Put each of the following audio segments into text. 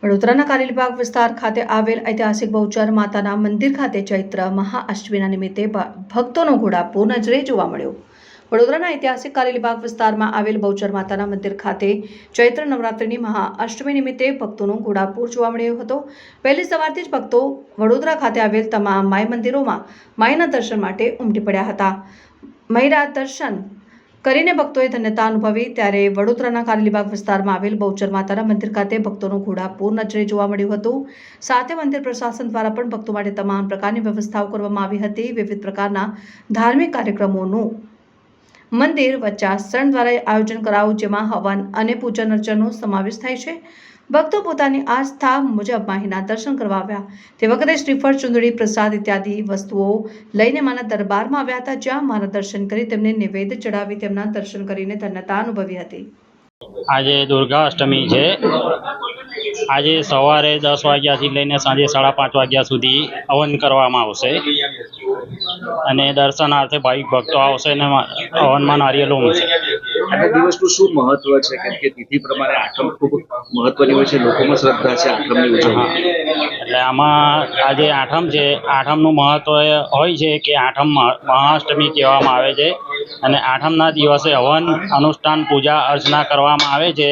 વડોદરાના કારેલીબાગ વિસ્તાર ખાતે આવેલ ઐતિહાસિક બહુચર માતાના મંદિર ખાતે ચૈત્ર મહાઅષ્ટમીના નિમિત્તે ભક્તોનો ઘોડાપૂર નજરે જોવા મળ્યો। વડોદરાના ઐતિહાસિક કારેલીબાગ વિસ્તારમાં આવેલ બહુચર માતાના મંદિર ખાતે ચૈત્ર નવરાત્રિની મહાઅષ્ટમી નિમિત્તે ભક્તોનો ઘોડાપૂર જોવા મળ્યો હતો। પહેલી સવારથી જ ભક્તો વડોદરા ખાતે આવેલ તમામ માઈ મંદિરોમાં માઈના દર્શન માટે ઉમટી પડ્યા હતા। માઈના દર્શન કરીને ભક્તોએ ધન્યતા અનુભવી ત્યારે વડોદરાના કારેલીબાગ વિસ્તારમાં આવેલ બહુચર માતાના મંદિર ખાતે ભક્તોનું ઘોડાપૂર નજરે જોવા મળ્યું હતું। સાથે મંદિર પ્રશાસન દ્વારા પણ ભક્તો માટે તમામ પ્રકારની વ્યવસ્થાઓ કરવામાં આવી હતી। વિવિધ પ્રકારના ધાર્મિક કાર્યક્રમોનું મંદિર વચ્ચાસણ દ્વારા આયોજન કરાયું, જેમાં હવન અને પૂજન અર્ચનનો સમાવેશ થાય છે। ભક્તો પોતાની આસ્થા મુજબ માહીના દર્શન કરવા આવ્યા તે વખતે શ્રીફળ, ચુંદડી, પ્રસાદ ઇત્યાદિ વસ્તુઓ લઈને માના દરબારમાં આવ્યા હતા, જ્યાં માના દર્શન કરી તેમને નૈવેદ્ય ચડાવી તેમના દર્શન કરીને ધન્યતા અનુભવી હતી। આજે દુર્ગા અષ્ટમી છે। આજે સવારે 10 વાગ્યાથી લઈને સાંજે 5:30 વાગ્યા સુધી હવન કરવામાં આવશે અને દર્શનાર્થે ભાવિક ભક્તો આવશે અને હવનમાં નારિયેળ ઉમશે। આ દિવસનું શું મહત્વ છે? કેમ કે તિથિ પ્રમાણે આઠમ ખૂબ મહત્વની હોય છે, લોકોમાં શ્રદ્ધા છે આઠમની ઉજવણી। એટલે આમાં આજે આઠમ છે, આઠમનું મહત્વ હોય છે કે આઠમ મહાઅષ્ટમી કહેવામાં આવે છે અને આઠમના દિવસે હવન, અનુષ્ઠાન, પૂજા અર્ચના કરવામાં આવે છે,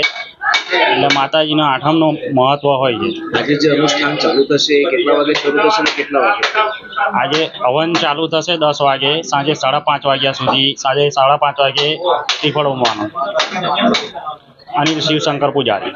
એટલે માતાજીનો આઠમનું મહત્વ હોય છે। આજે જે અનુષ્ઠાન ચાલુ થશે એ કેટલા વાગે શરૂ થશે અને કેટલા વાગે? આજે હવન ચાલુ થશે 10 વાગે, સાંજે 5:30 વાગ્યા સુધી। સાંજે 5:30 વાગે શ્રીફળ ઉમવાનું। અનિલ શિવશંકર પૂજારી।